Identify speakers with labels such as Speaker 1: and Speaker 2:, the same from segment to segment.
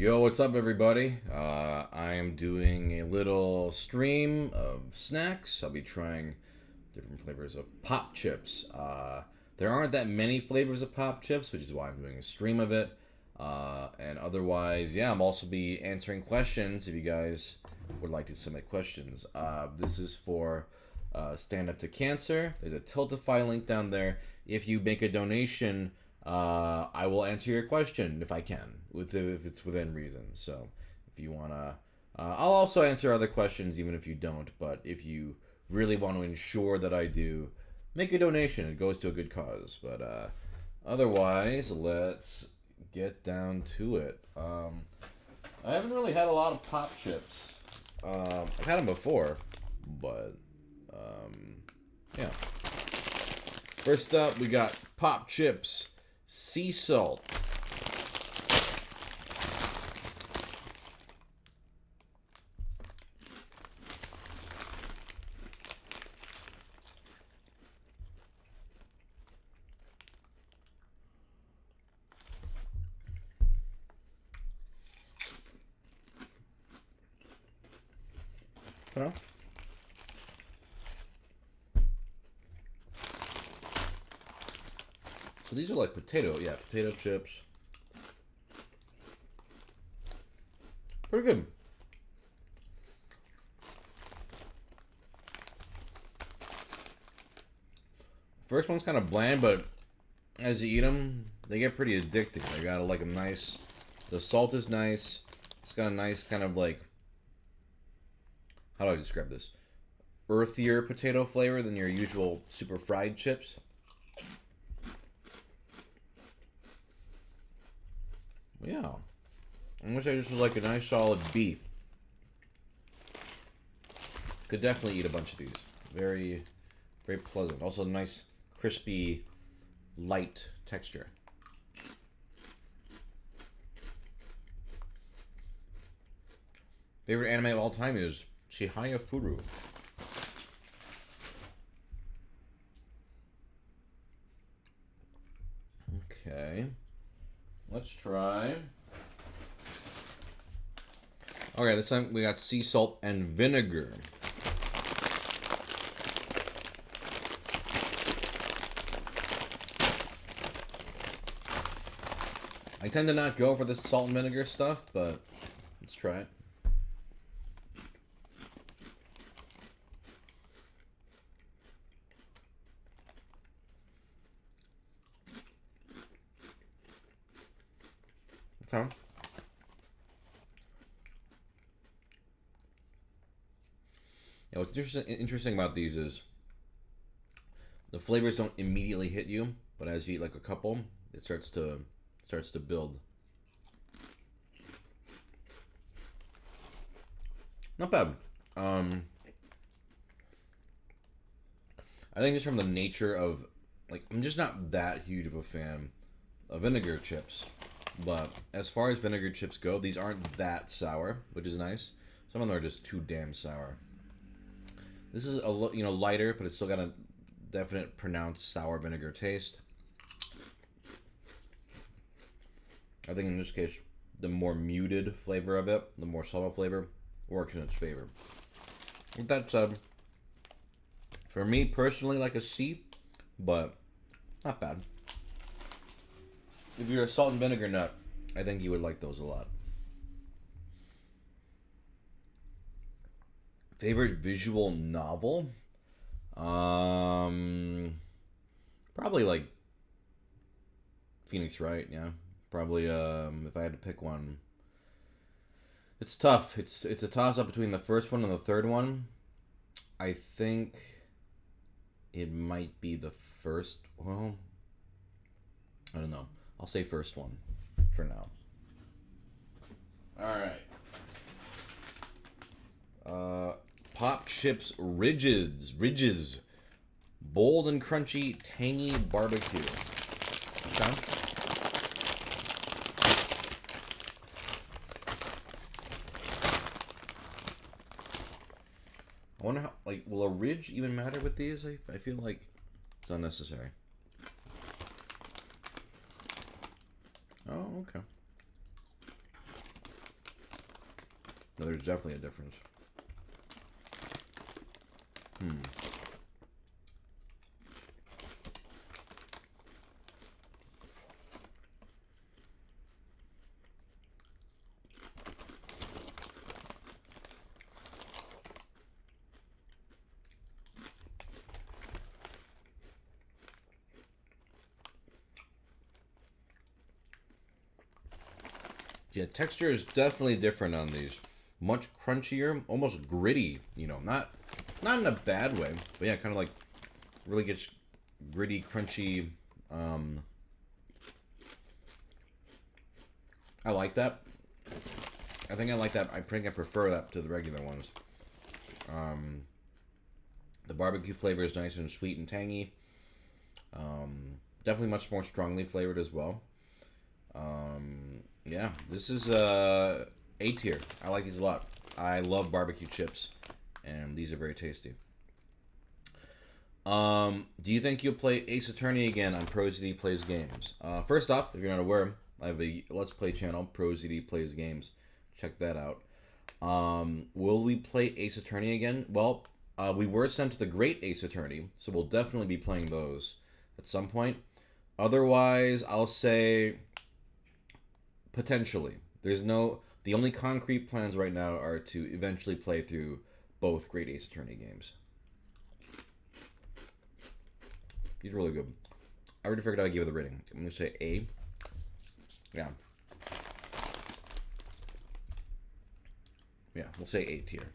Speaker 1: Yo, what's up, everybody? I am doing a little stream of snacks. I'll be trying different flavors of Pop Chips. There aren't that many flavors of Pop Chips, which is why I'm doing a stream of it. And otherwise, yeah, I'm also be answering questions if you guys would like to submit questions. This is for Stand Up to Cancer. There's a Tiltify link down there. If you make a donation, I will answer your question if I can, if it's within reason. So if you wanna, I'll also answer other questions even if you don't. But if you really want to ensure that I do, make a donation. It goes to a good cause. But otherwise, let's get down to it. I haven't really had a lot of Pop Chips. I've had them before, but yeah. First up, we got Pop Chips Sea Salt. Huh? So these are like potato chips. Pretty good. First one's kind of bland, but as you eat them, they get pretty addicting. They got like a nice, the salt is nice. It's got a nice kind of like, how do I describe this? Earthier potato flavor than your usual super fried chips. Yeah. I wish I just was like a nice solid B. Could definitely eat a bunch of these. Very, very pleasant. Also nice, crispy, light texture. Favorite anime of all time is Chihaya Furu. Okay. Let's try. Okay, this time we got sea salt and vinegar. I tend to not go for the salt and vinegar stuff, but let's try it. Okay. Yeah, what's interesting about these is the flavors don't immediately hit you, but as you eat like a couple, it starts to build. Not bad. I think just from the nature of, like, I'm just not that huge of a fan of vinegar chips. But as far as vinegar chips go, these aren't that sour, which is nice. Some of them are just too damn sour. This is lighter, but it's still got a definite pronounced sour vinegar taste. I think in this case, the more muted flavor of it, the more subtle flavor, works in its favor. With that said, for me personally, like a C, but not bad. If you're a salt and vinegar nut, I think you would like those a lot. Favorite visual novel? Probably like Phoenix Wright, yeah. Probably if I had to pick one. It's tough. It's a toss up between the first one and the third one. I think it might be the first. Well, I don't know. I'll say first one for now. Alright. Pop Chips Ridges. Bold and crunchy, tangy barbecue. Okay. I wonder how, like, will a ridge even matter with these? I feel like it's unnecessary. Oh, okay. No, there's definitely a difference. Yeah, texture is definitely different on these. Much crunchier, almost gritty. You know, not in a bad way, but yeah, kind of like really gets gritty, crunchy. I like that. I think I like that. I think I prefer that to the regular ones. The barbecue flavor is nice and sweet and tangy. Definitely much more strongly flavored as well. Yeah, this is A tier. I like these a lot. I love barbecue chips, and these are very tasty. Do you think you'll play Ace Attorney again on ProZD Plays Games? First off, if you're not aware, I have a Let's Play channel, ProZD Plays Games. Check that out. Will we play Ace Attorney again? Well, we were sent to the Great Ace Attorney, so we'll definitely be playing those at some point. Otherwise, I'll say potentially. The only concrete plans right now are to eventually play through both Great Ace Attorney games. These are really good. I already figured out how to give it the rating. I'm gonna say A. Yeah. Yeah, we'll say A tier.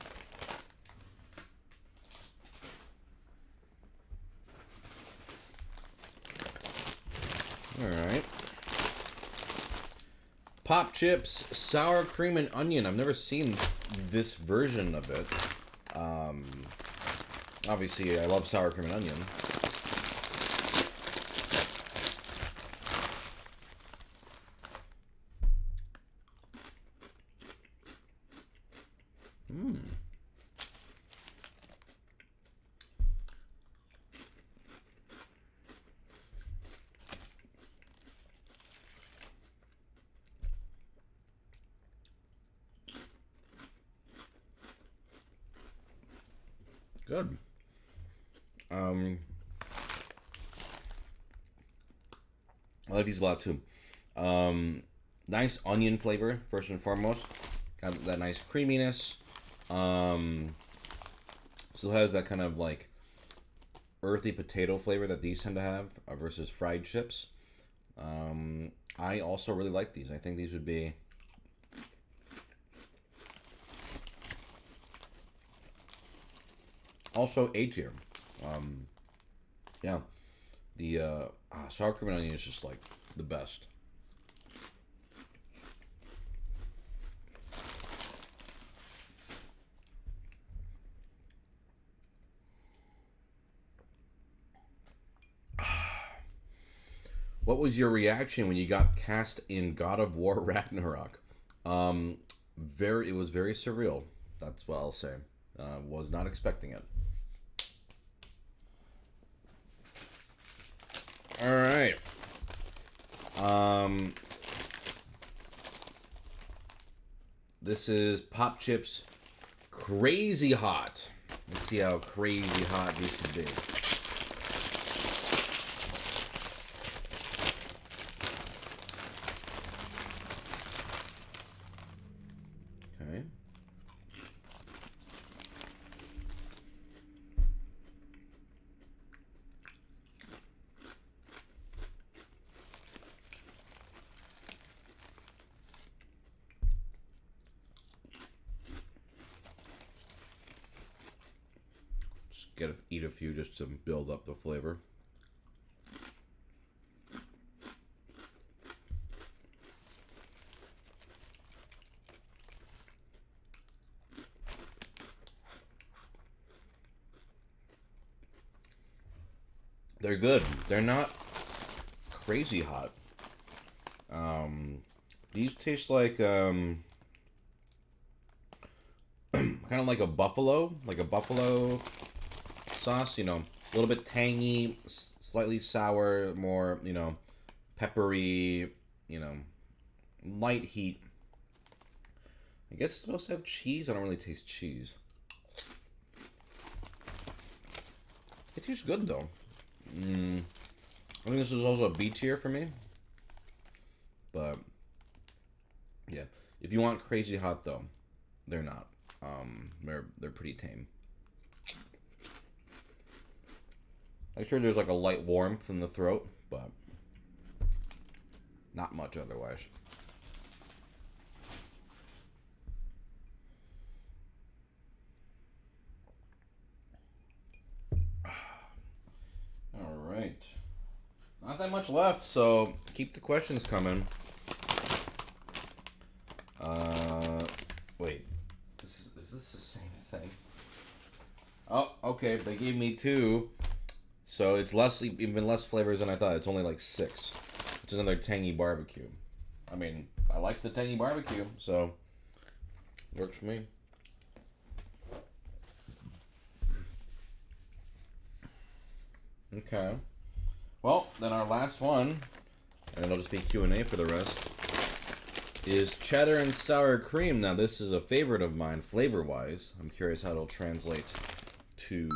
Speaker 1: Alright. Popchips, sour cream and onion. I've never seen this version of it. Obviously, I love sour cream and onion. Good. I like these a lot too. Nice onion flavor, first and foremost. Got that nice creaminess. Still has that kind of like earthy potato flavor that these tend to have versus fried chips. I also really like these. I think these would be also A tier. Yeah, the sour cream and onion is just like the best. What was your reaction when you got cast in God of War Ragnarok? It was very surreal. That's what I'll say. Was not expecting it. All right. This is Popchips Crazy Hot. Let's see how crazy hot these could be. Okay. Eat a few just to build up the flavor. They're good. They're not crazy hot. These taste like kind of like a buffalo sauce, you know, a little bit tangy, slightly sour, more, you know, peppery, you know, light heat. I guess it's supposed to have cheese. I don't really taste cheese. It tastes good though. I think this is also a B tier for me. But yeah, if you want crazy hot though, they're not. They're pretty tame. I'm sure there's like a light warmth in the throat, but not much otherwise. All right. Not that much left, so keep the questions coming. Wait. Is this the same thing? Oh, okay. They gave me 2. So it's even less flavors than I thought. It's only like 6. It's another tangy barbecue. I mean, I like the tangy barbecue, so works for me. Okay. Well, then our last one, and it'll just be Q&A for the rest, is cheddar and sour cream. Now, this is a favorite of mine, flavor-wise. I'm curious how it'll translate to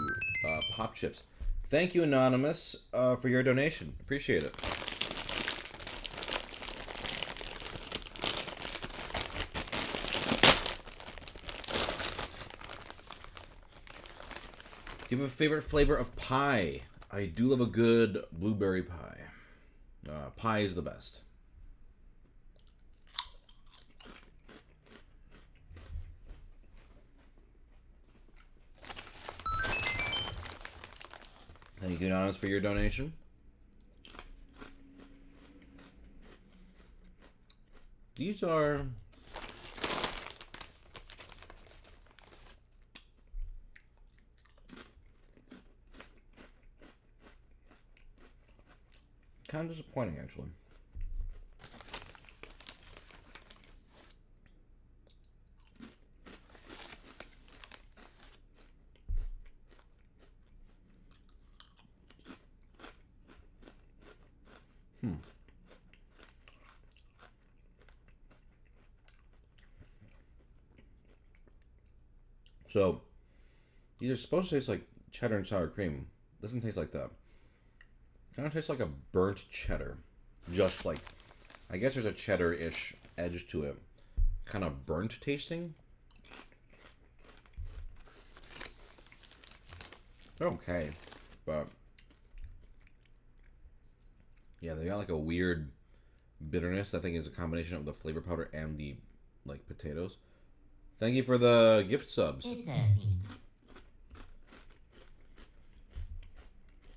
Speaker 1: Popchips. Thank you, Anonymous, for your donation. Appreciate it. Do you have a favorite flavor of pie? I do love a good blueberry pie. Pie is the best. Thank you, Anonymous, for your donation. These are... kind of disappointing, actually. So, these are supposed to taste like cheddar and sour cream. Doesn't taste like that. Kind of tastes like a burnt cheddar. Just like, I guess there's a cheddar-ish edge to it. Kind of burnt tasting. They're okay, but yeah, they got like a weird bitterness. I think is a combination of the flavor powder and the like potatoes. Thank you for the gift subs.
Speaker 2: It's earthy.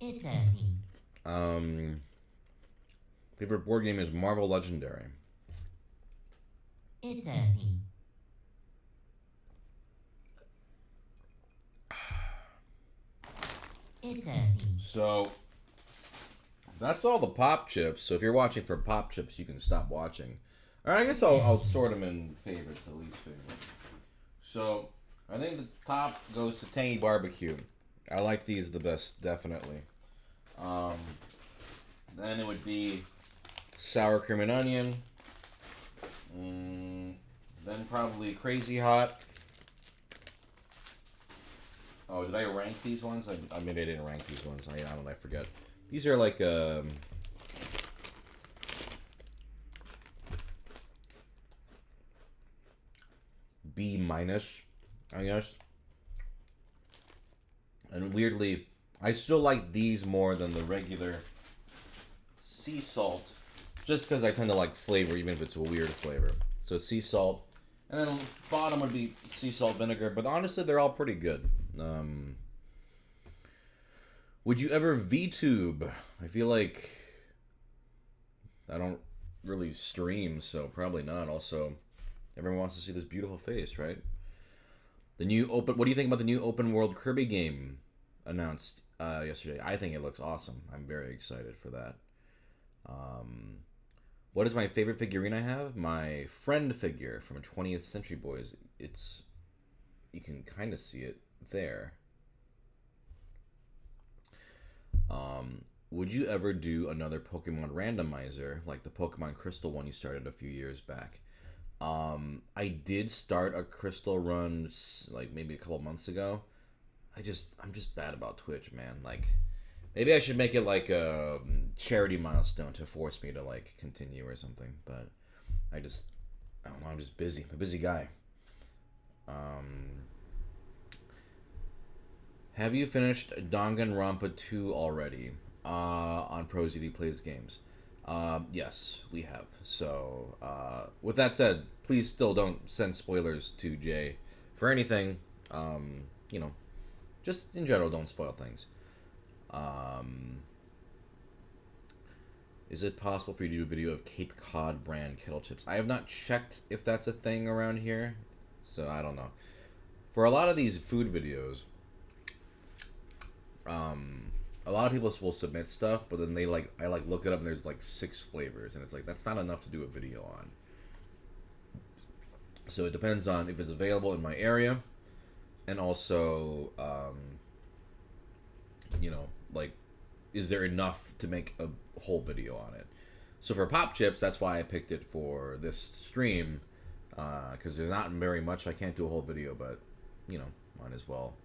Speaker 2: It's earthy.
Speaker 1: Favorite board game is Marvel Legendary.
Speaker 2: It's earthy. It's earthy.
Speaker 1: So that's all the Popchips. So if you're watching for Popchips, you can stop watching. Or I guess I'll sort them in favorite to least favorite. So I think the top goes to Tangy Barbecue. I like these the best, definitely. Then it would be Sour Cream and Onion. Then probably Crazy Hot. Oh, did I rank these ones? I maybe I didn't rank these ones. I don't know. I forget. These are like B minus, I guess. And weirdly, I still like these more than the regular sea salt, just because I tend to like flavor, even if it's a weird flavor. So sea salt, and then bottom would be sea salt vinegar. But honestly, they're all pretty good. Would you ever VTube? I feel like I don't really stream, so probably not. Also, everyone wants to see this beautiful face, right? The new open. What do you think about the new open world Kirby game announced yesterday? I think it looks awesome. I'm very excited for that. What is my favorite figurine I have? My friend figure from 20th Century Boys. You can kind of see it there. Would you ever do another Pokemon randomizer like the Pokemon Crystal one you started a few years back? I did start a Crystal run like maybe a couple months ago. I'm just bad about Twitch, man. Like maybe I should make it like a charity milestone to force me to like continue or something. But I don't know. I'm just busy. I'm a busy guy. Um, have you finished Danganronpa 2 already? On ProZD Plays Games. Yes, we have. So, with that said, please still don't send spoilers to Jay for anything. You know, just in general, don't spoil things. Um, is it possible for you to do a video of Cape Cod brand kettle chips? I have not checked if that's a thing around here, so I don't know. For a lot of these food videos, a lot of people will submit stuff, but then I look it up and there's like 6 flavors, and it's like that's not enough to do a video on. So it depends on if it's available in my area, and also, like, is there enough to make a whole video on it? So for Popchips, that's why I picked it for this stream, because there's not very much. I can't do a whole video, but might as well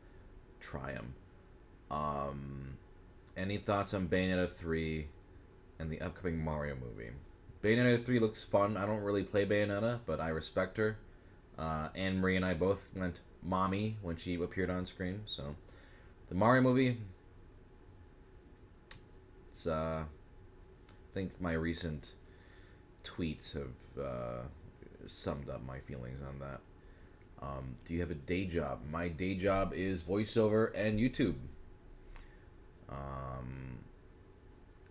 Speaker 1: try them. Any thoughts on Bayonetta 3 and the upcoming Mario movie? Bayonetta 3 looks fun. I don't really play Bayonetta, but I respect her. Anne Marie and I both went mommy when she appeared on screen. So the Mario movie, it's I think my recent tweets have summed up my feelings on that. Do you have a day job? My day job is voiceover and YouTube.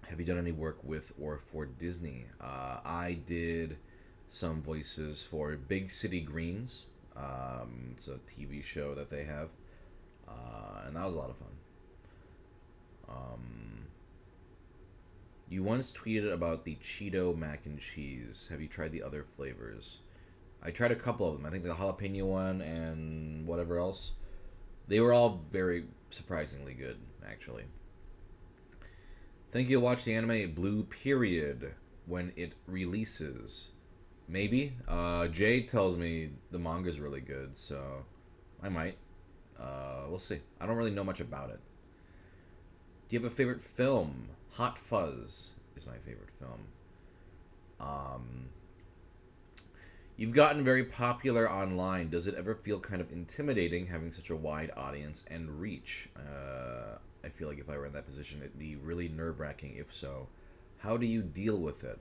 Speaker 1: Have you done any work with or for Disney? I did some voices for Big City Greens. It's a TV show that they have, and that was a lot of fun. You once tweeted about the Cheeto mac and cheese. Have you tried the other flavors? I tried a couple of them. I think the jalapeno one and whatever else. They were all very surprisingly good, actually. Think you'll watch the anime Blue Period when it releases. Maybe. Jay tells me the manga's really good, so I might. We'll see. I don't really know much about it. Do you have a favorite film? Hot Fuzz is my favorite film. You've gotten very popular online. Does it ever feel kind of intimidating having such a wide audience and reach? I feel like if I were in that position, it'd be really nerve-wracking. If so, how do you deal with it?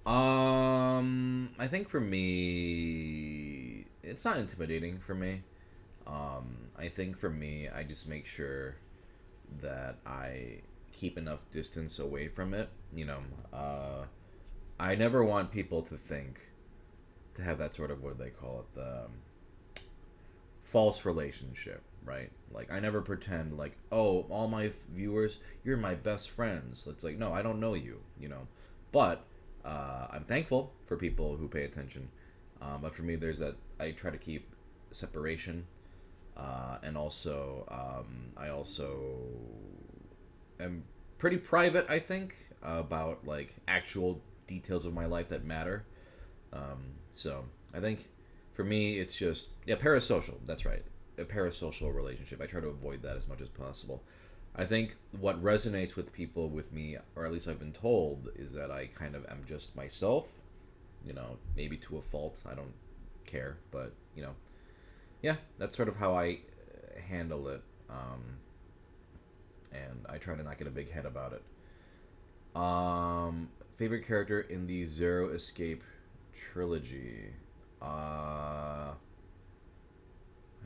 Speaker 1: I think for me, it's not intimidating for me. I think for me, I just make sure that I keep enough distance away from it. I never want people to have that sort of, what do they call it, the false relationship, right? Like, I never pretend like, oh, all my viewers, you're my best friends. It's like, no, I don't know you, but I'm thankful for people who pay attention, but for me, there's that, I try to keep separation, and also I also am pretty private, I think, about like actual details of my life that matter. So I think for me, it's just, parasocial. That's right. A parasocial relationship. I try to avoid that as much as possible. I think what resonates with people with me, or at least I've been told, is that I kind of am just myself. Maybe to a fault. I don't care, but yeah, that's sort of how I handle it. And I try to not get a big head about it. Favorite character in the Zero Escape trilogy. I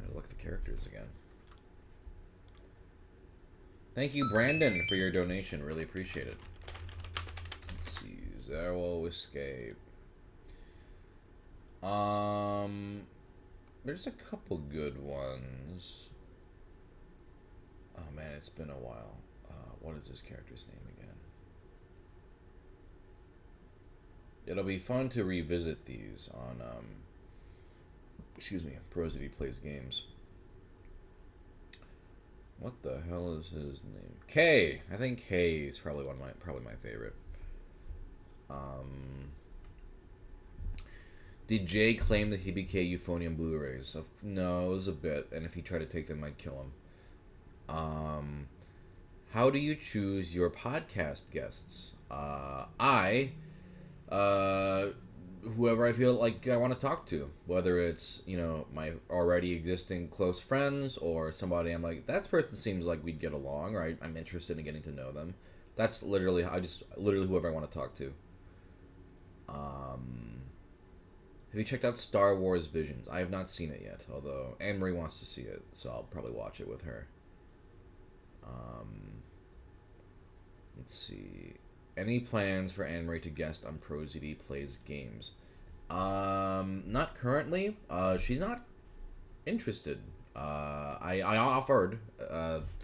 Speaker 1: gotta look at the characters again. Thank you, Brandon, for your donation. Really appreciate it. Let's see. Zero Escape. There's a couple good ones. Oh man, it's been a while. What is this character's name again? It'll be fun to revisit these on, Prosody Plays Games. What the hell is his name? K! I think K is probably my favorite. Did Jay claim that he became euphonium Blu-rays? No, it was a bit, and if he tried to take them, I'd kill him. How do you choose your podcast guests? Whoever I feel like I want to talk to, whether it's my already existing close friends or somebody I'm like that person seems like we'd get along, or I'm interested in getting to know them. That's literally whoever I want to talk to. Have you checked out Star Wars Visions? I have not seen it yet, although Anne Marie wants to see it, so I'll probably watch it with her. Let's see. Any plans for Anne Marie to guest on ProZD Plays Games? Not currently. She's not interested. I offered,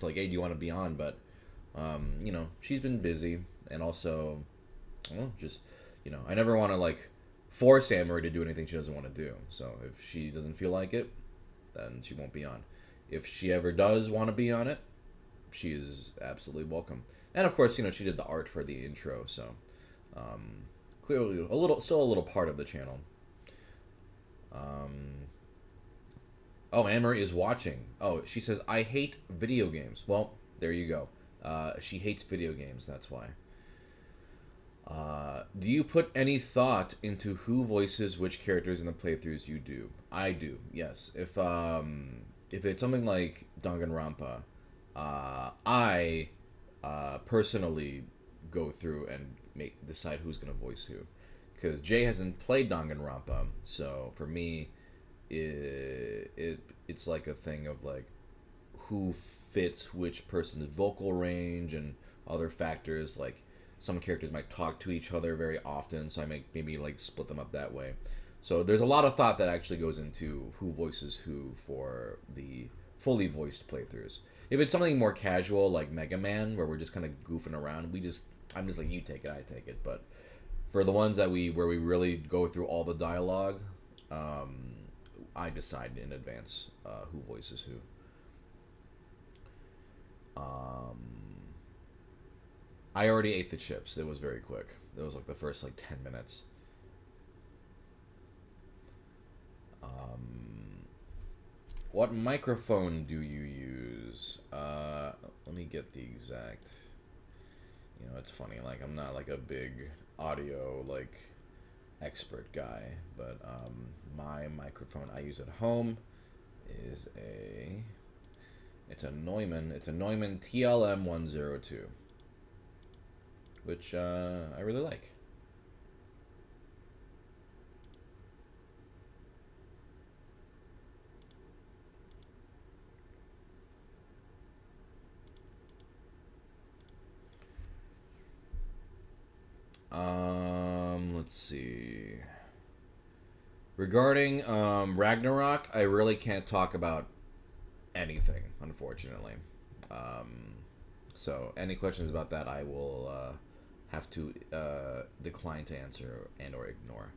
Speaker 1: like, hey, do you want to be on? But, she's been busy, and also, well, just, I never want to, like, force Anne Marie to do anything she doesn't want to do. So if she doesn't feel like it, then she won't be on. If she ever does want to be on it, she is absolutely welcome. And of course, she did the art for the intro, so clearly still a little part of the channel. Oh, Anne Marie is watching. Oh, she says, I hate video games. Well, there you go. She hates video games, that's why. Do you put any thought into who voices which characters in the playthroughs you do? I do, yes. If it's something like Danganronpa, I personally go through and decide who's gonna voice who, because Jay hasn't played Danganronpa, so for me, it's like a thing of like who fits which person's vocal range and other factors. Like some characters might talk to each other very often, so I maybe like split them up that way. So there's a lot of thought that actually goes into who voices who for the fully voiced playthroughs. If it's something more casual like Mega Man, where we're just kind of goofing around, I'm just like, you take it, I take it. But for the ones where we really go through all the dialogue, I decide in advance who voices who. I already ate the chips. It was very quick. It was like the first like 10 minutes. What microphone do you use? Let me get the exact. It's funny. Like I'm not like a big audio like expert guy, but my microphone I use at home is it's a Neumann TLM 102, which I really like. Let's see. Regarding Ragnarok, I really can't talk about anything, unfortunately. So any questions about that, I will have to decline to answer and or ignore.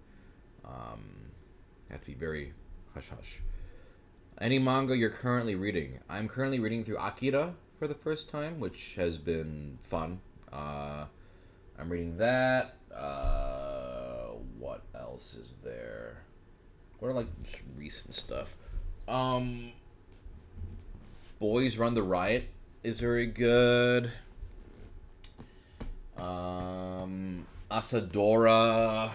Speaker 1: Have to be very hush hush. Any manga you're currently reading? I'm currently reading through Akira for the first time, which has been fun. I'm reading that. What else is there? What are like recent stuff? Boys Run the Riot is very good. Asadora.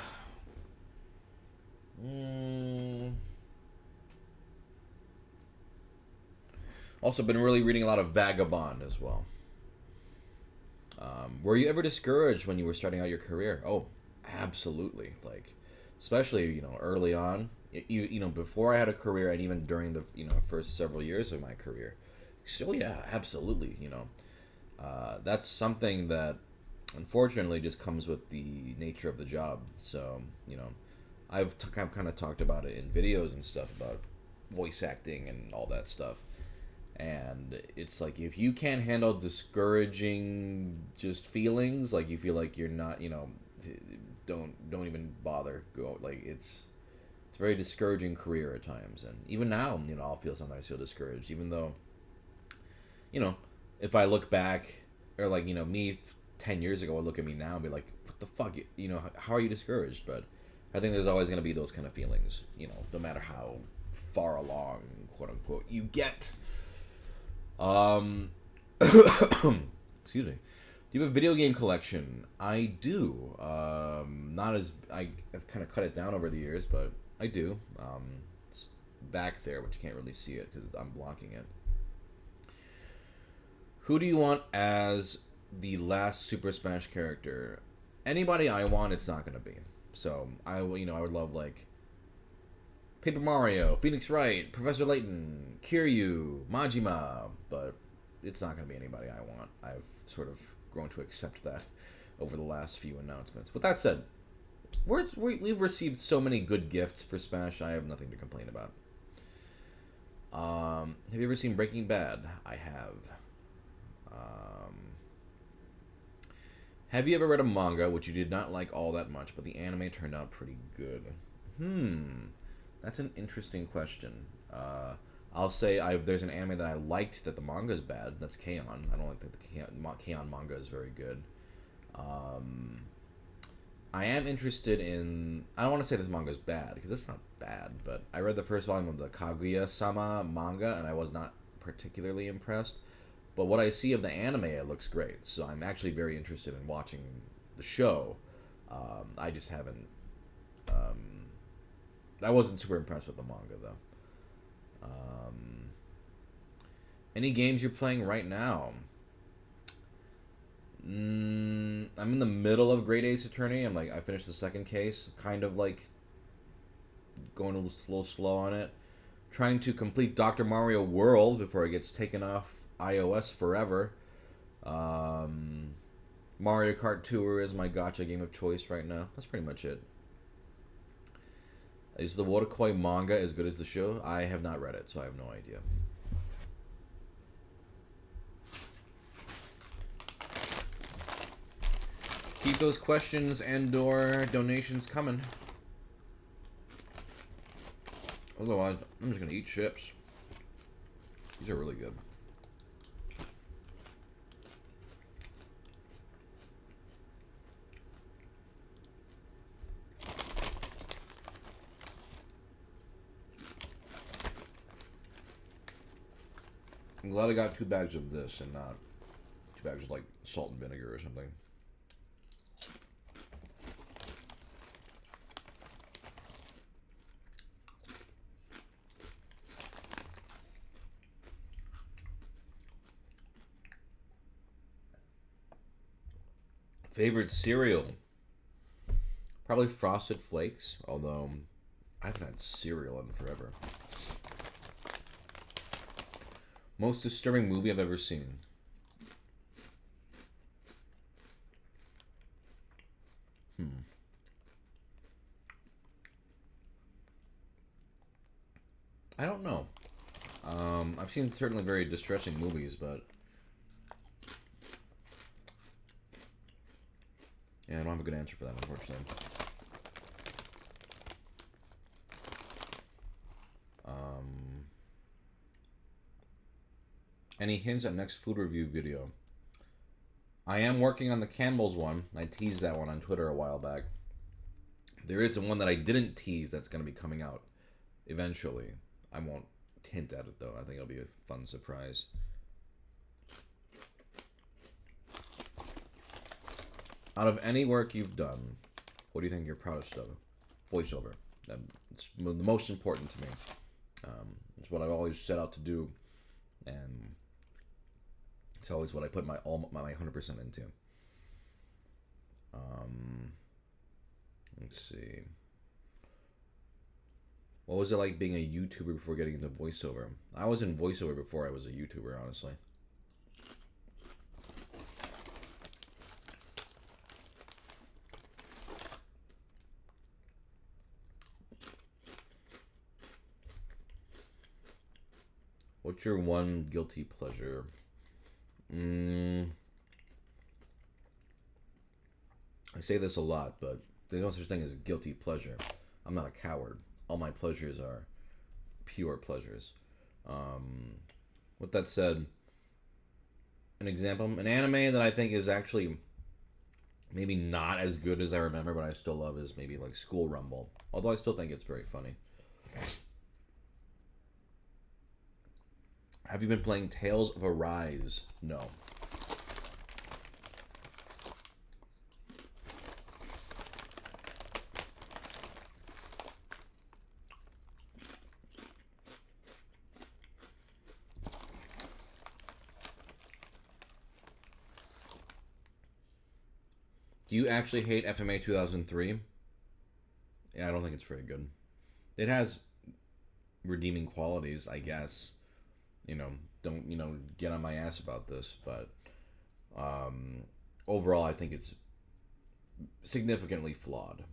Speaker 1: Also been really reading a lot of Vagabond as well. Were you ever discouraged when you were starting out your career? Oh, absolutely. Like, especially, early on. Before I had a career and even during the, first several years of my career. So, yeah, absolutely, That's something that, unfortunately, just comes with the nature of the job. So, I've kind of talked about it in videos and stuff about voice acting and all that stuff. And it's like, if you can't handle discouraging just feelings, like you feel like you're not, don't even bother. Go, like it's a very discouraging career at times. And even now, I'll sometimes feel discouraged, even though, if I look back, or like, me 10 years ago, I look at me now and be like, what the fuck, how are you discouraged? But I think there's always going to be those kind of feelings, you know, no matter how far along, quote unquote, you get. Excuse me. Do you have a video game collection? I do. Not as I've kind of cut it down over the years, but I do. It's back there, but you can't really see it because I'm blocking it. Who do you want as the last Super Smash character? Anybody I want, it's not gonna be. So I would love like Paper Mario, Phoenix Wright, Professor Layton, Kiryu, Majima, but it's not gonna be anybody I want. I've sort of grown to accept that over the last few announcements. With that said, we've received so many good gifts for Smash. I have nothing to complain about. Have you ever seen Breaking Bad? I have. Have you ever read a manga which you did not like all that much, but the anime turned out pretty good? That's an interesting question. I'll say there's an anime that I liked that the manga is bad. That's K-On! I don't think the K-On! Manga is very good. I am interested in... I don't want to say this manga is bad, because it's not bad, but I read the first volume of the Kaguya-sama manga, and I was not particularly impressed. But what I see of the anime, it looks great. So I'm actually very interested in watching the show. I just haven't... I wasn't super impressed with the manga, though. Any games you're playing right now? I'm in the middle of Great Ace Attorney. I finished the second case. Kind of like going a little slow on it. Trying to complete Dr. Mario World before it gets taken off iOS forever. Mario Kart Tour is my gacha game of choice right now. That's pretty much it. Is the Wotakoi manga as good as the show? I have not read it, so I have no idea. Keep those questions and/or donations coming. Otherwise, I'm just gonna eat chips. These are really good. I'm glad I got 2 bags of this and not 2 bags of like salt and vinegar or something. Favorite cereal? Probably Frosted Flakes, although I haven't had cereal in forever. Most disturbing movie I've ever seen. I don't know. I've seen certainly very distressing movies, but yeah, I don't have a good answer for that, unfortunately. Any hints at next food review video? I am working on the Campbell's one. I teased that one on Twitter a while back. There is one that I didn't tease that's going to be coming out eventually. I won't hint at it, though. I think it'll be a fun surprise. Out of any work you've done, what do you think you're proudest of? Voiceover. It's the most important to me. It's what I've always set out to do, and it's always what I put my 100% into. Let's see. What was it like being a YouTuber before getting into voiceover? I was in voiceover before I was a YouTuber, honestly. What's your one guilty pleasure? I say this a lot, but there's no such thing as a guilty pleasure. I'm not a coward. All my pleasures are pure pleasures. With that said, an example, an anime that I think is actually maybe not as good as I remember, but I still love is maybe like School Rumble. Although I still think it's very funny. Have you been playing Tales of Arise? No. Do you actually hate FMA 2003? Yeah, I don't think it's very good. It has redeeming qualities, I guess. Don't get on my ass about this, but overall, I think it's significantly flawed.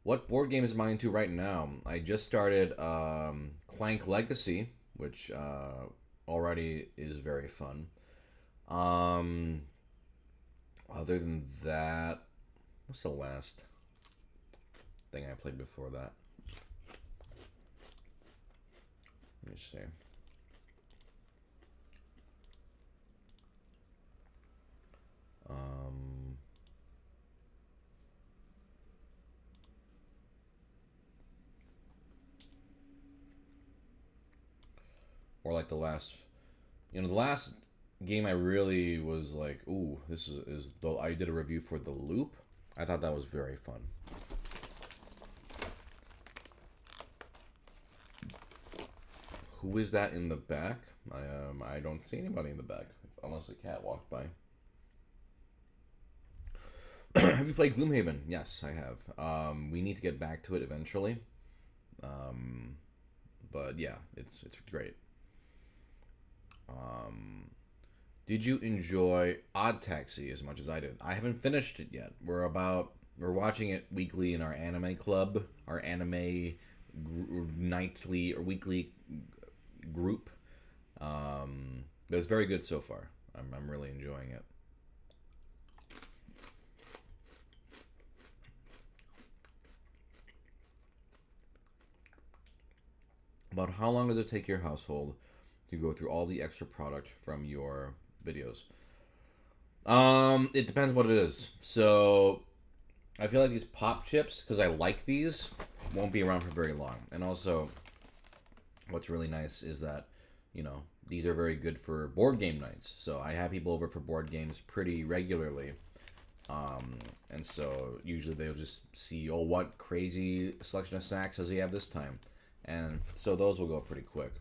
Speaker 1: What board game is mine into right now? I just started Clank Legacy, which already is very fun. Other than that, what's the last thing I played before that? Let me see. Or like the last game I really was like, ooh, this is though I did a review for The Loop. I thought that was very fun. Who is that in the back? I don't see anybody in the back unless a cat walked by. Have you played Gloomhaven? Yes, I have. We need to get back to it eventually. But yeah, it's great. Did you enjoy Odd Taxi as much as I did? I haven't finished it yet. We're watching it weekly in our anime club, our anime nightly or weekly group. But it's very good so far. I'm really enjoying it. About how long does it take your household to go through all the extra product from your videos? It depends what it is. So, I feel like these Popchips, because I like these, won't be around for very long. And also, what's really nice is that, these are very good for board game nights. So I have people over for board games pretty regularly. And so usually they'll just see, oh, what crazy selection of snacks does he have this time? And so those will go pretty quick.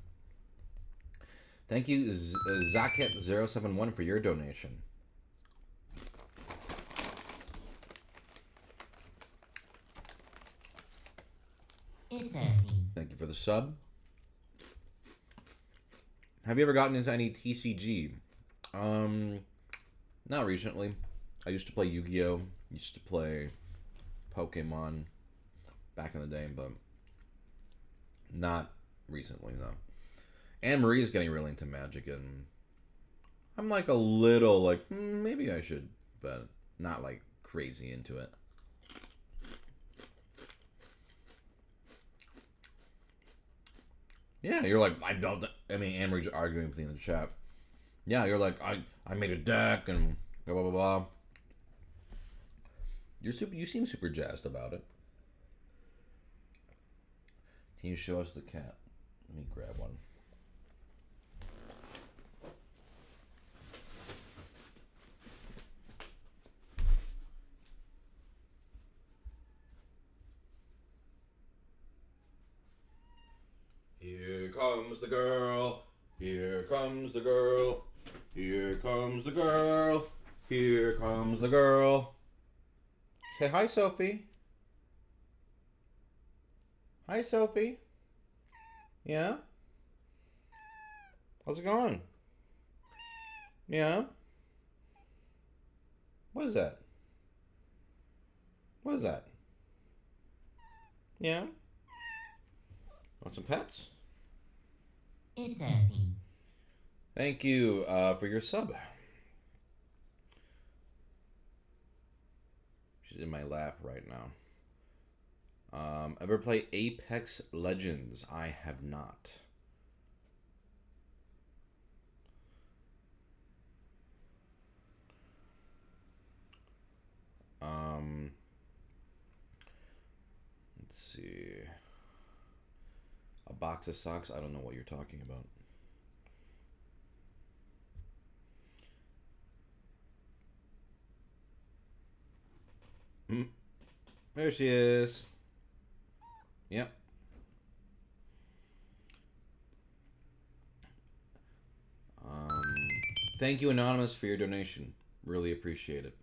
Speaker 1: Thank you, Zaket071, for your donation.
Speaker 2: It's earthy.
Speaker 1: Thank you for the sub. Have you ever gotten into any TCG? Not recently. I used to play Yu-Gi-Oh! Used to play Pokemon back in the day, but not recently, no. Anne Marie is getting really into Magic, and I'm like a little like, maybe I should, but not like crazy into it. Yeah, you're like, Anne Marie's arguing with me in the chat. Yeah, you're like, I made a deck and blah blah blah blah. You seem super jazzed about it. Can you show us the cat? Let me grab one. Here comes the girl. Here comes the girl. Here comes the girl. Here comes the girl. Say hi, Sophie. Hi, Sophie. Yeah? How's it going? Yeah? What is that? What is that? Yeah? Want some pets?
Speaker 2: It's earthy.
Speaker 1: Thank you for your sub. She's in my lap right now. Ever play Apex Legends? I have not. Let's see. A box of socks? I don't know what you're talking about. There she is. Yep. Thank you, Anonymous, for your donation. Really appreciate it.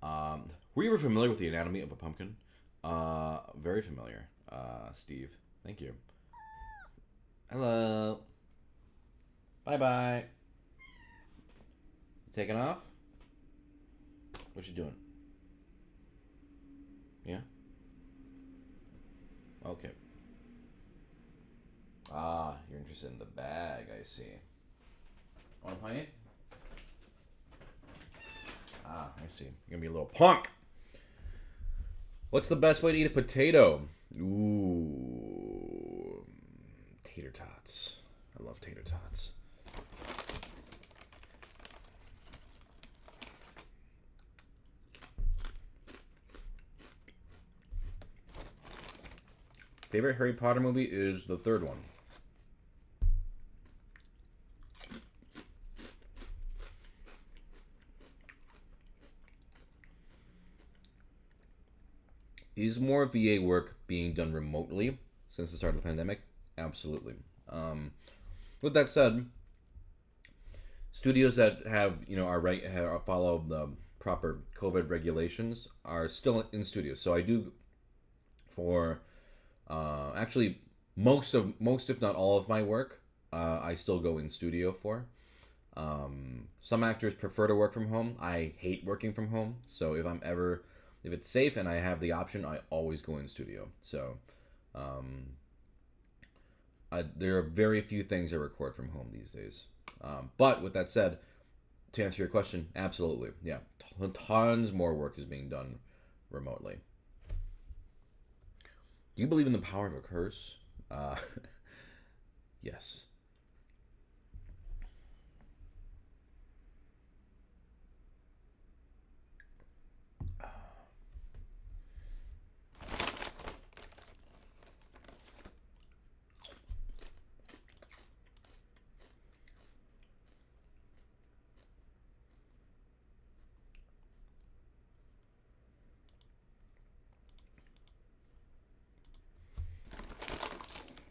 Speaker 1: Were you ever familiar with the anatomy of a pumpkin? Very familiar, Steve. Thank you. Hello. Bye-bye. Taking off? What you doing? Yeah? Okay. You're interested in the bag, I see. Want a pint? I see. You're gonna be a little punk. What's the best way to eat a potato? Ooh, tater tots. I love tater tots. Favorite Harry Potter movie is the third one. Is more VA work being done remotely since the start of the pandemic? Absolutely. With that said, studios that have follow the proper COVID regulations are still in studios. So I do for actually most if not all of my work, I still go in studio for. Some actors prefer to work from home. I hate working from home. So if it's safe and I have the option, I always go in studio. So there are very few things I record from home these days. But with that said, to answer your question, absolutely, yeah, tons more work is being done remotely. Do you believe in the power of a curse? Yes.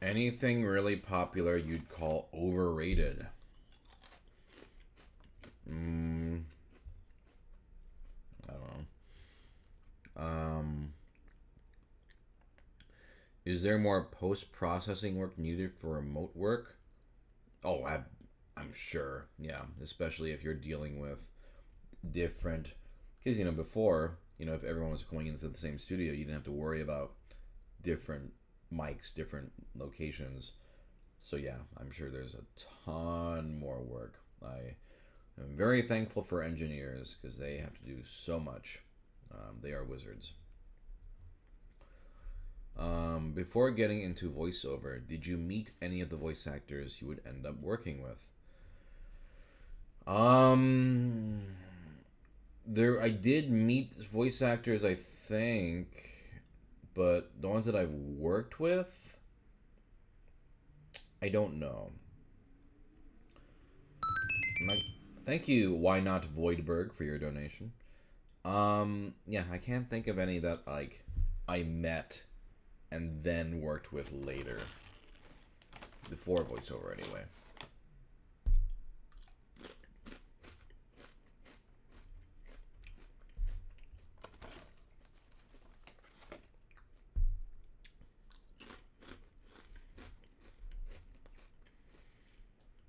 Speaker 1: Anything really popular you'd call overrated? I don't know. Is there more post-processing work needed for remote work? Oh, I'm sure. Yeah, especially if you're dealing with different. Because before, if everyone was going into the same studio, you didn't have to worry about different mics, different locations. So yeah, I'm sure there's a ton more work. I am very thankful for engineers because they have to do so much. They are wizards. Before getting into voiceover, did you meet any of the voice actors you would end up working with? I did meet voice actors, I think, but the ones that I've worked with, I don't know. Thank you, Why Not Voidberg, for your donation. Yeah, I can't think of any that I met and then worked with later. Before voiceover, anyway.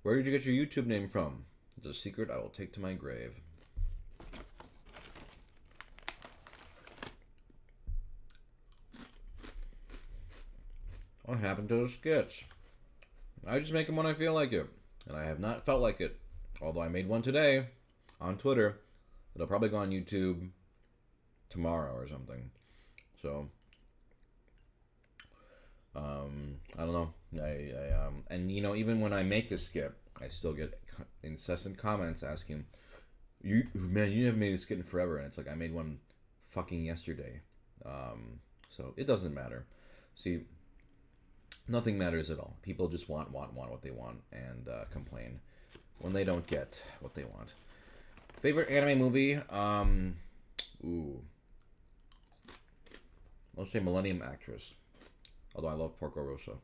Speaker 1: Where did you get your YouTube name from? It's a secret I will take to my grave. What happened to the skits? I just make them when I feel like it. And I have not felt like it. Although I made one today on Twitter. It'll probably go on YouTube tomorrow or something. So, I don't know. And even when I make a skit, I still get incessant comments asking, "You never made a skit in forever." And it's like I made one fucking yesterday. So it doesn't matter. See, nothing matters at all. People just want what they want and complain when they don't get what they want. Favorite anime movie? Ooh. I'll say Millennium Actress. Although I love Porco Rosso.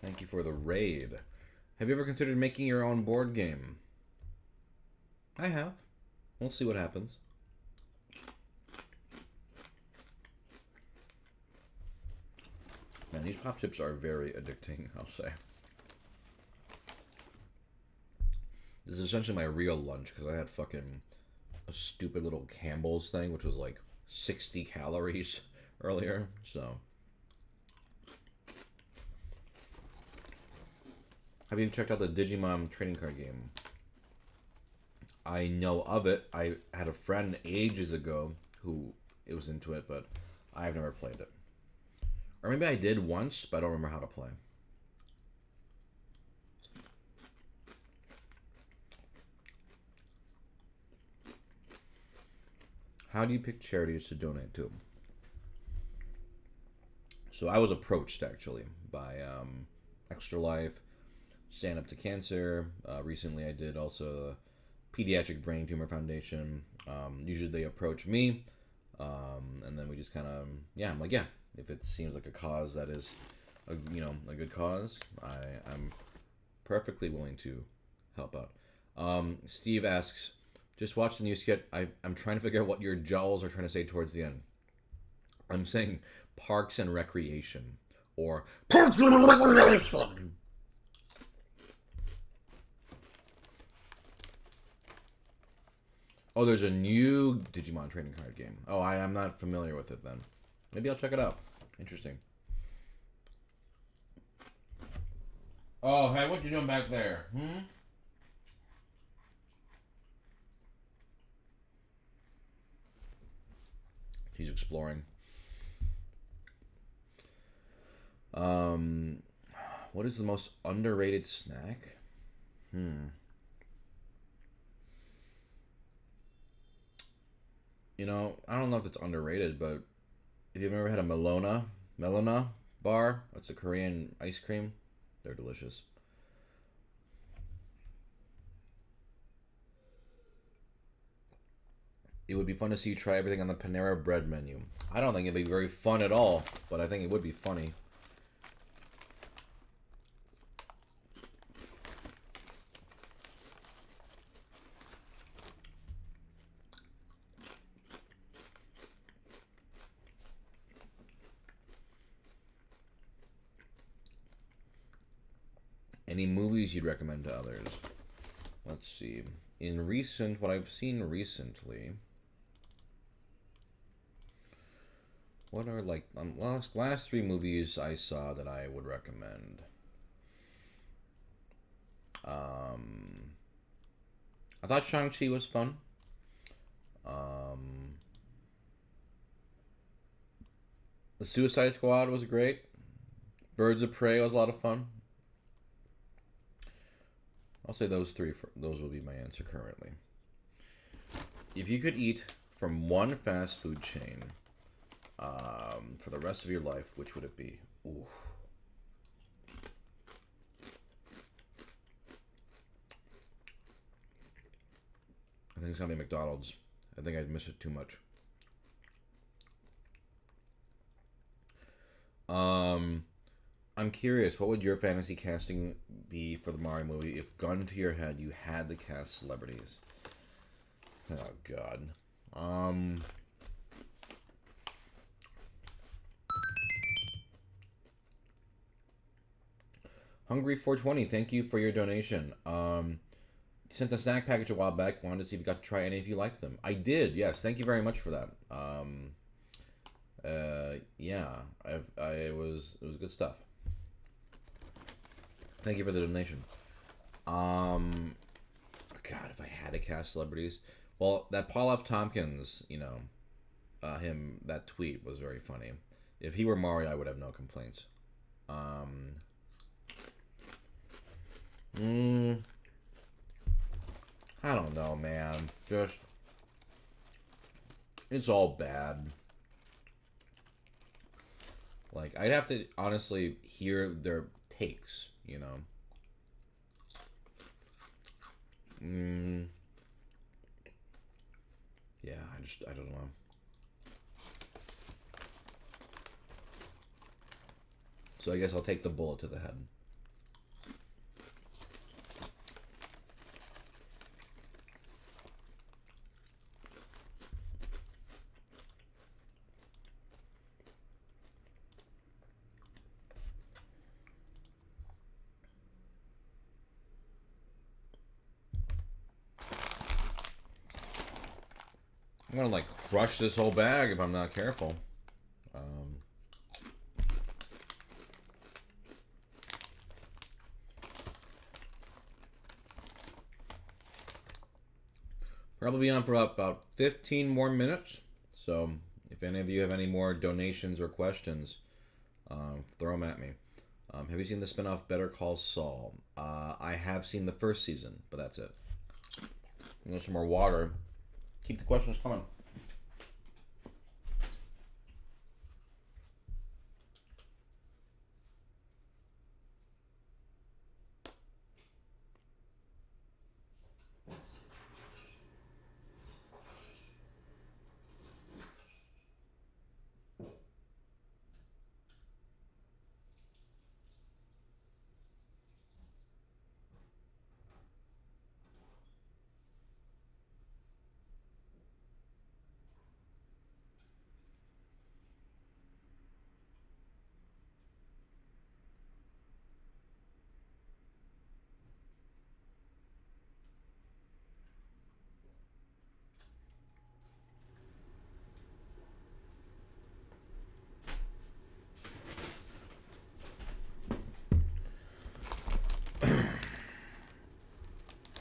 Speaker 1: Thank you for the raid. Have you ever considered making your own board game? I have. We'll see what happens. Man, these Popchips are very addicting, I'll say. This is essentially my real lunch, because I had fucking a stupid little Campbell's thing, which was like 60 calories earlier, so... Have you checked out the Digimon trading card game? I know of it. I had a friend ages ago who it was into it, but I've never played it. Or maybe I did once, but I don't remember how to play. How do you pick charities to donate to? So I was approached, actually, by Extra Life, Stand Up to Cancer. Recently I did also Pediatric Brain Tumor Foundation. Usually they approach me, and then we just kind of, I'm like, if it seems like a cause that is, a good cause, I'm perfectly willing to help out. Steve asks, just watch the new skit. I'm trying to figure out what your jowls are trying to say towards the end. I'm saying Parks and Recreation, or Parks and Recreation. Oh, there's a new Digimon trading card game. Oh, I am not familiar with it then. Maybe I'll check it out. Interesting. Oh, hey, what you doing back there? He's exploring. What is the most underrated snack? I don't know if it's underrated, but if you've ever had a Melona bar, that's a Korean ice cream. They're delicious. It would be fun to see you try everything on the Panera Bread menu. I don't think it'd be very fun at all, but I think it would be funny. Any movies you'd recommend to others? Let's see. What I've seen recently, what are like last 3 movies I saw that I would recommend? I thought Shang-Chi was fun. The Suicide Squad was great. Birds of Prey was a lot of fun. I'll say those 3. Those will be my answer currently. If you could eat from one fast food chain for the rest of your life, which would it be? Ooh. I think it's gonna be McDonald's. I think I'd miss it too much. I'm curious, what would your fantasy casting be for the Mario movie if, gun to your head, you had to cast celebrities? Oh, God. Hungry420, thank you for your donation. You sent a snack package a while back. Wanted to see if you got to try any if you liked them. I did, yes. Thank you very much for that. It was good stuff. Thank you for the donation. God, if I had to cast celebrities, well, that Paul F. Tompkins, that tweet was very funny. If he were Mario, I would have no complaints. I don't know, man. Just, it's all bad. Like, I'd have to honestly hear their takes, you know. Yeah, I don't know. So I guess I'll take the bullet to the head. I'm gonna like crush this whole bag if I'm not careful. Probably be on for about 15 more minutes. So if any of you have any more donations or questions, throw them at me. Have you seen the spinoff Better Call Saul? I have seen the first season, but that's it. There's some more water. Keep the questions coming.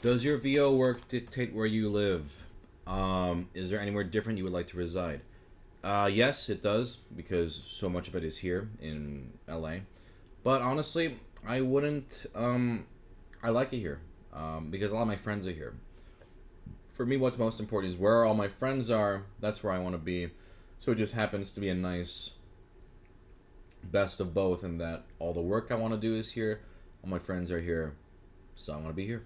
Speaker 1: Does your VO work dictate where you live? Is there anywhere different you would like to reside? Yes, it does, because so much of it is here in LA. But honestly, I wouldn't. I like it here, because a lot of my friends are here. For me, what's most important is where all my friends are. That's where I want to be. So it just happens to be a nice best of both, in that all the work I want to do is here, all my friends are here, so I want to be here.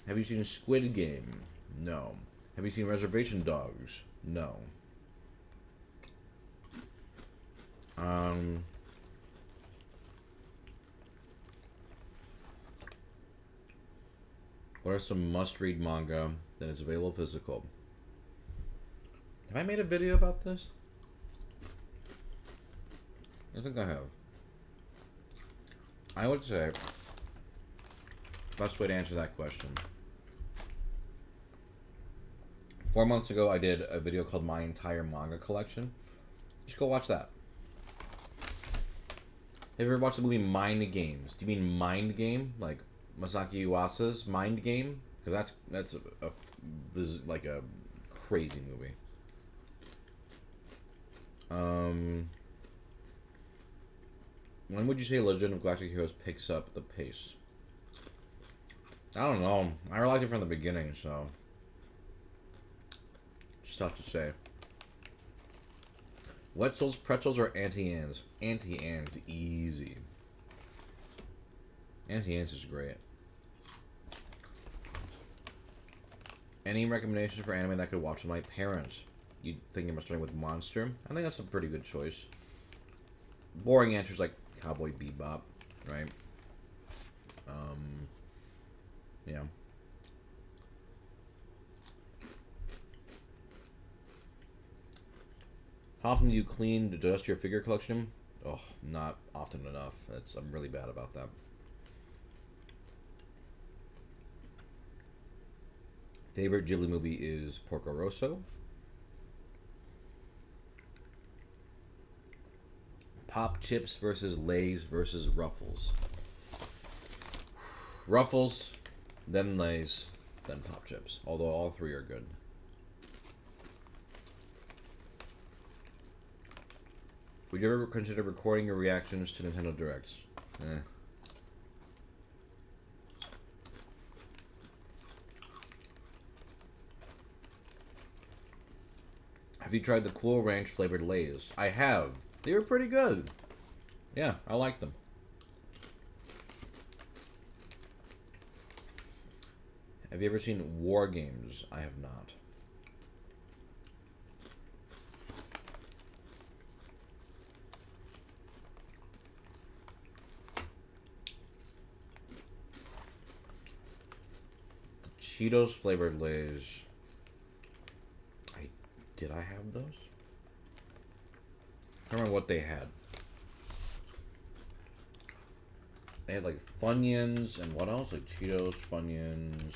Speaker 1: Have you seen Squid Game? No. Have you seen Reservation Dogs? No. What are some must-read manga that is available physical? Have I made a video about this? I think I have. I would say, best way to answer that question. 4 months ago, I did a video called My Entire Manga Collection. You should go watch that. Have you ever watched the movie Mind Games? Do you mean Mind Game? Like Masaki Uesa's Mind Game? Because that's like a crazy movie. When would you say Legend of Galactic Heroes picks up the pace? I don't know. I liked it from the beginning, so it's tough to say. Wetzel's, pretzels, or Auntie Anne's? Auntie Anne's, easy. Auntie Anne's is great. Any recommendations for anime that I could watch with my parents? You thinking about starting with Monster? I think that's a pretty good choice. Boring answers like Cowboy Bebop, right? Yeah. How often do you clean to dust your figure collection? Oh, not often enough. I'm really bad about that. Favorite Ghibli movie is Porco Rosso. Popchips versus Lay's versus Ruffles. Ruffles, then Lay's, then Popchips. Although all three are good. Would you ever consider recording your reactions to Nintendo Directs? Eh. Have you tried the Cool Ranch flavored Lay's? I have. They were pretty good. Yeah, I like them. Have you ever seen War Games? I have not. Cheetos flavored Lay's. Did I have those? I don't remember what they had. They had like Funyuns and what else? Like Cheetos, Funyuns.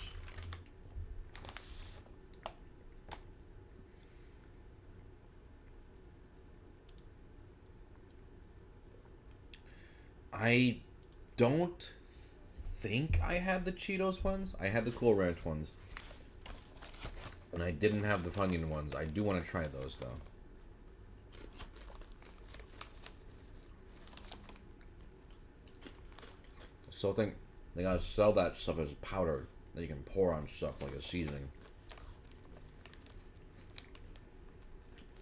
Speaker 1: I don't think I had the Cheetos ones. I had the Cool Ranch ones. And I didn't have the Funyun ones. I do want to try those, though. Still think they gotta sell that stuff as powder that you can pour on stuff like a seasoning.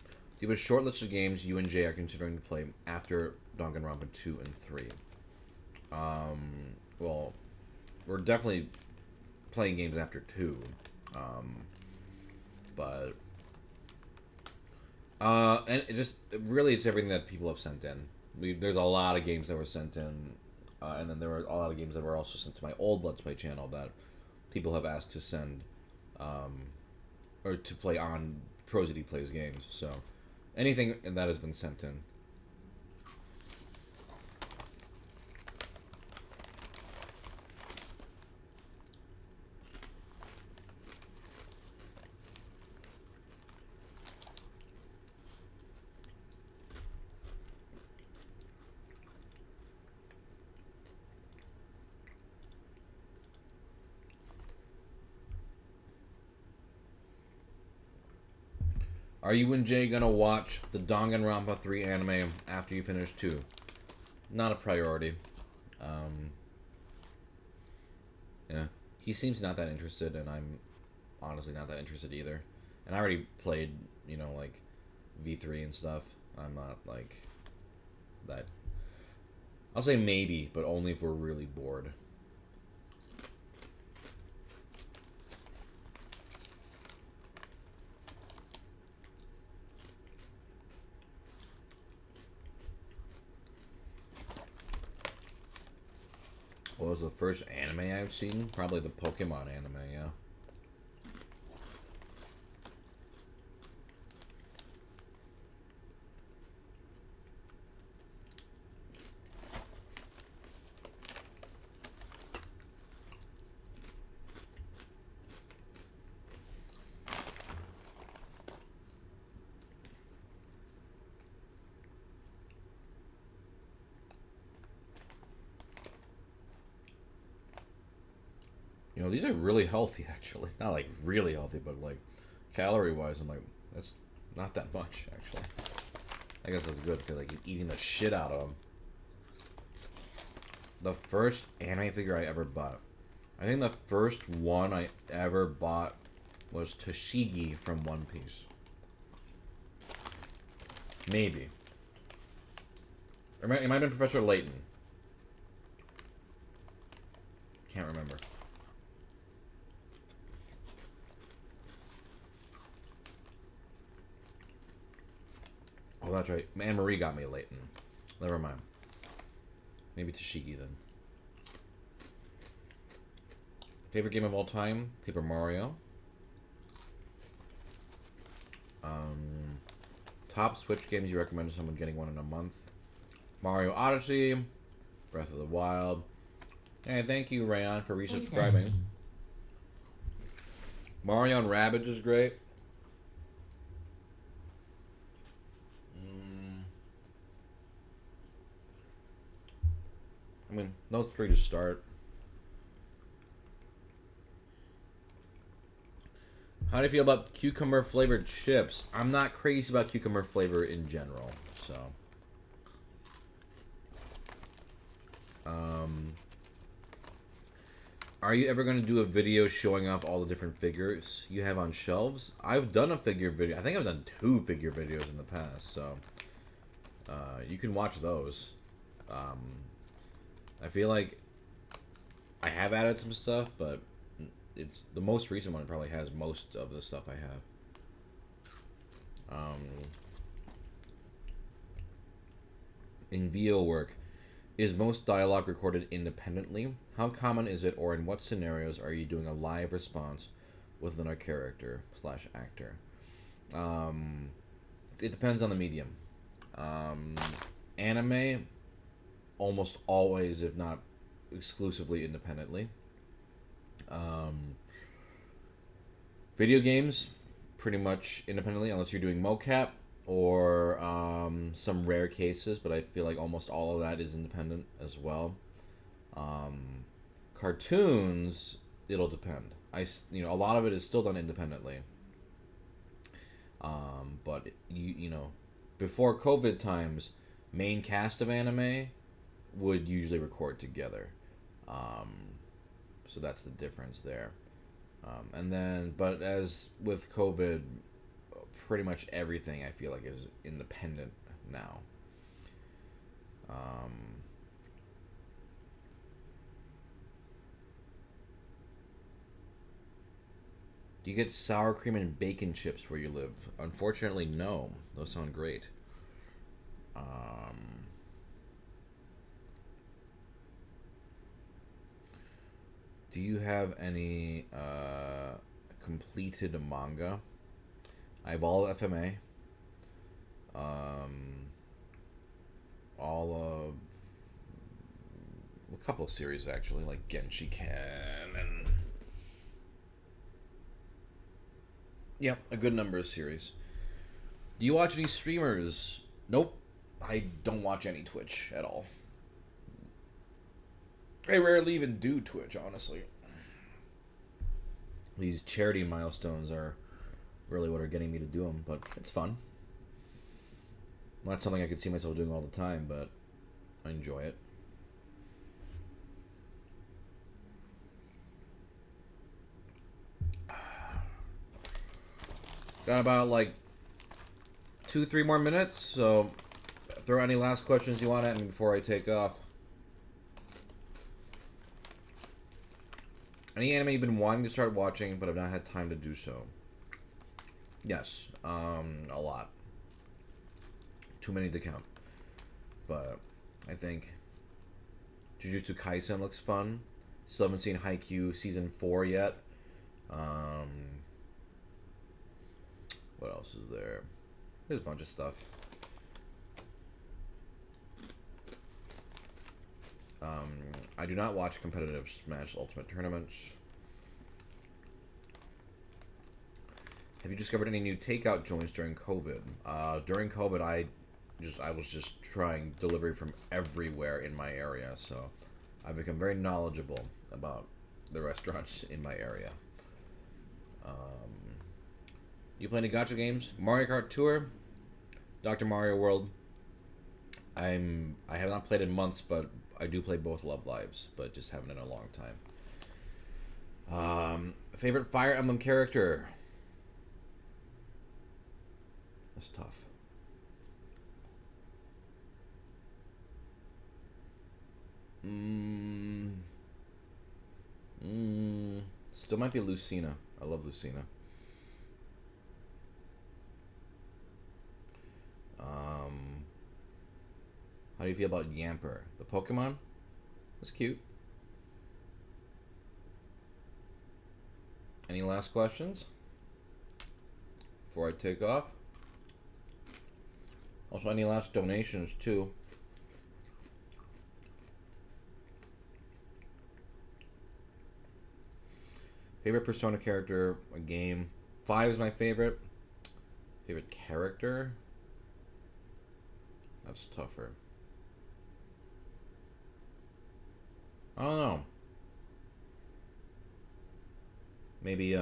Speaker 1: Do you have a short list of games you and Jay are considering to play after Danganronpa 2 and 3? Well, we're definitely playing games after 2. And it just really it's everything that people have sent in. There's a lot of games that were sent in, and then there were a lot of games that were also sent to my old Let's Play channel that people have asked to send, or to play on Prosody Plays Games. So anything that has been sent in. Are you and Jay gonna watch the Danganronpa 3 anime after you finish 2? Not a priority. Yeah. He seems not that interested, and I'm honestly not that interested either. And I already played, you know, like, V3 and stuff. I'm not, like, that... I'll say maybe, but only if we're really bored. What was the first anime I've seen? Probably the Pokemon anime, yeah. You know, these are really healthy, actually. Not, like, really healthy, but, like, calorie-wise, I'm like, that's not that much, actually. I guess that's good, because I keep eating the shit out of them. The first anime figure I ever bought. I think the first one I ever bought was Toshigi from One Piece. Maybe. Or it might have been Professor Layton. Can't remember. Oh, that's right. Anne Marie got me Layton. Never mind. Maybe Toshigi then. Favorite game of all time? Paper Mario. Top Switch games you recommend to someone getting one in a month? Mario Odyssey. Breath of the Wild. Hey, thank you, Rayon, for resubscribing. Mario and Rabbids is great. I mean, those three to start. How do you feel about cucumber flavored chips? I'm not crazy about cucumber flavor in general, so Are you ever going to do a video showing off all the different figures you have on shelves? I've done a figure video. I think I've done 2 figure videos in the past, so you can watch those. I feel like I have added some stuff, but it's the most recent one probably has most of the stuff I have. In VO work, is most dialogue recorded independently? How common is it, or in what scenarios are you doing a live response with another character / actor? It depends on the medium. Anime, almost always, if not exclusively, independently. Video games, pretty much independently, unless you're doing mocap or some rare cases, but I feel like almost all of that is independent as well. Cartoons, it'll depend. A lot of it is still done independently. But before COVID times, main cast of anime would usually record together. So that's the difference there. But as with COVID, pretty much everything I feel like is independent now. Do you get sour cream and bacon chips where you live? Unfortunately, no. Those sound great. Do you have any completed manga? I have all of FMA. All of a couple of series actually, like Genshiken and a good number of series. Do you watch any streamers? Nope. I don't watch any Twitch at all. I rarely even do Twitch, honestly. These charity milestones are really what are getting me to do them, but it's fun. Not something I could see myself doing all the time, but I enjoy it. Got about like 2-3 more minutes, so throw any last questions you want at me before I take off. Any anime you've been wanting to start watching but have not had time to do so? Yes, a lot. Too many to count. But I think Jujutsu Kaisen looks fun. Still haven't seen Haikyuu Season 4 yet. What else is there? There's a bunch of stuff. I do not watch competitive Smash Ultimate tournaments. Have you discovered any new takeout joints during COVID? During COVID, I was just trying delivery from everywhere in my area, so I've become very knowledgeable about the restaurants in my area. You play any gacha games? Mario Kart Tour, Dr. Mario World. I have not played in months, but I do play both Love Lives, but just haven't in a long time. Favorite Fire Emblem character? That's tough. Still might be Lucina. I love Lucina. How do you feel about Yamper? The Pokemon? That's cute. Any last questions before I take off? Also, any last donations too? Favorite Persona character, a game. 5 is my favorite. Favorite character? That's tougher. I don't know. Maybe,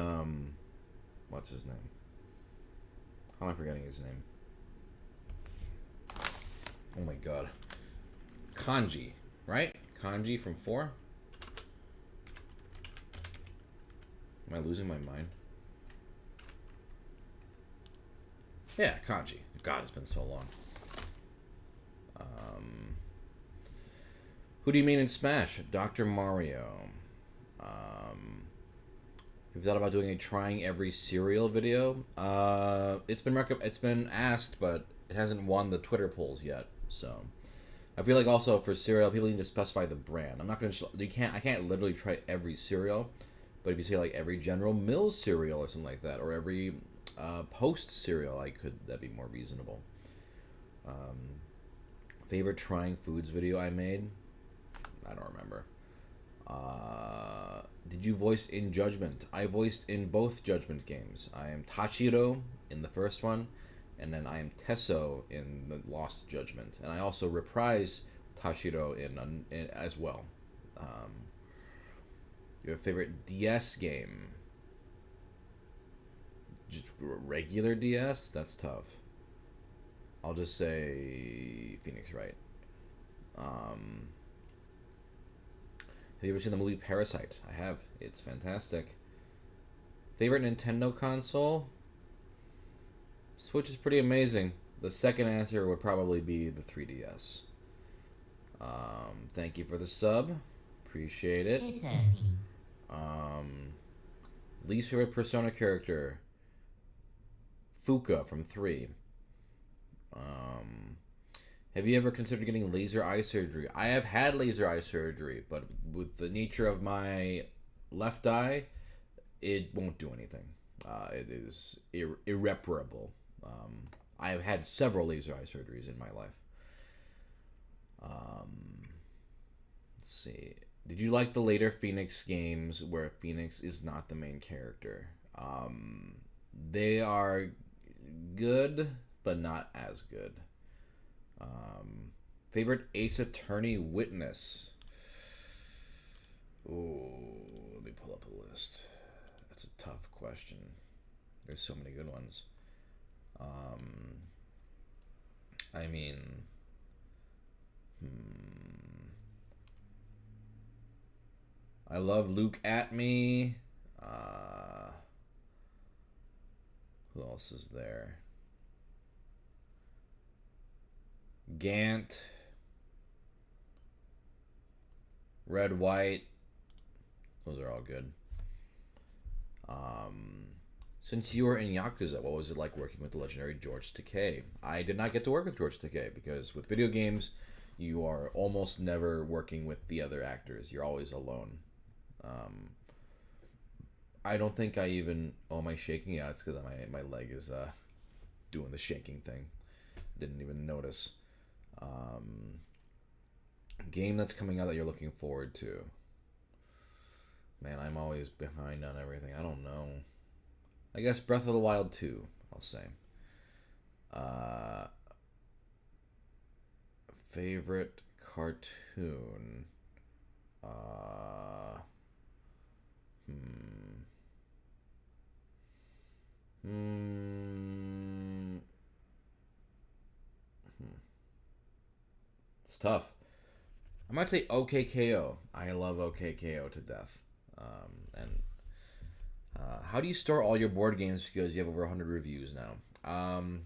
Speaker 1: what's his name? How am I forgetting his name? Oh my god. Kanji, right? Kanji from 4? Am I losing my mind? Yeah, Kanji. God, it's been so long. Who do you mean in Smash? Dr. Mario. We've thought about doing a trying every cereal video. It's been asked, but it hasn't won the Twitter polls yet. So I feel like also for cereal, people need to specify the brand. I'm not gonna. I can't literally try every cereal, but if you say like every General Mills cereal or something like that, or every Post cereal, that'd be more reasonable. Favorite trying foods video I made? I don't remember. Did you voice in Judgment? I voiced in both Judgment games. I am Tachiro in the first one, and then I am Tesso in the Lost Judgment. And I also reprise Tachiro in as well. Your favorite DS game? Just regular DS? That's tough. I'll just say Phoenix Wright. Have you ever seen the movie Parasite? I have. It's fantastic. Favorite Nintendo console? Switch is pretty amazing. The second answer would probably be the 3DS. Thank you for the sub. Appreciate it.
Speaker 2: It's okay.
Speaker 1: Least favorite Persona character? Fuka from 3. Have you ever considered getting laser eye surgery? I have had laser eye surgery, but with the nature of my left eye, it won't do anything. It is irreparable. I have had several laser eye surgeries in my life. Let's see. Did you like the later Phoenix games where Phoenix is not the main character? They are good, but not as good. Favorite Ace Attorney witness? Ooh, let me pull up a list. That's a tough question. There's so many good ones. I mean, I love Luke Atme. Who else is there? Gant. Red White. Those are all good. Since you were in Yakuza, what was it like working with the legendary George Takei? I did not get to work with George Takei because with video games, you are almost never working with the other actors. You're always alone. I don't think I even... Oh, am I shaking? Yeah, it's because my leg is doing the shaking thing. Didn't even notice. Game that's coming out that you're looking forward to. Man, I'm always behind on everything. I don't know. I guess Breath of the Wild 2, I'll say. Favorite cartoon? It's tough. I might say OKKO. I love OKKO to death. How do you store all your board games because you have over 100 reviews now? I've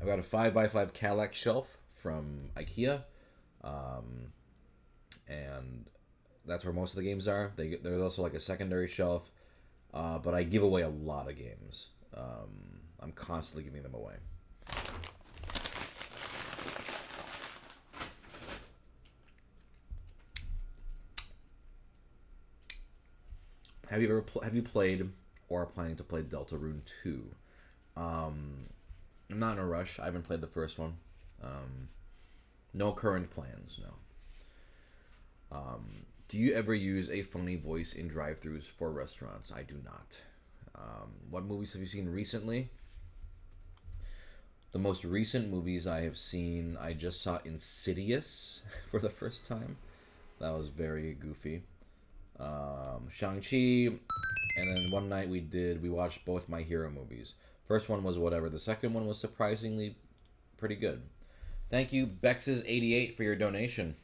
Speaker 1: got a 5x5 Kallax shelf from IKEA. And that's where most of the games are. There's also like a secondary shelf. But I give away a lot of games. I'm constantly giving them away. Have you played or are planning to play Deltarune 2? I'm not in a rush. I haven't played the first one. No current plans, no. Do you ever use a phony voice in drive-thrus for restaurants? I do not. What movies have you seen recently? The most recent movies I have seen, I just saw Insidious for the first time. That was very goofy. Shang-Chi, and then one night we watched both My Hero movies. First one was whatever. The second one was surprisingly pretty good. Thank you, Bexes88, for your donation.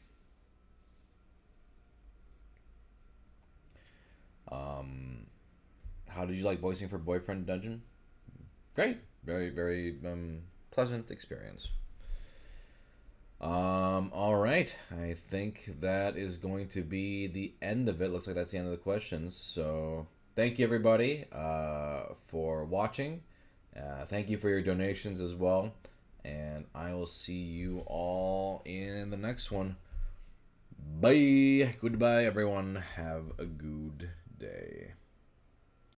Speaker 1: How did you like voicing for Boyfriend Dungeon? Great. Very, very pleasant experience. All right. I think that is going to be the end of it. Looks like that's the end of the questions. So thank you, everybody, for watching. Thank you for your donations as well. And I will see you all in the next one. Bye. Goodbye, everyone. Have a good day.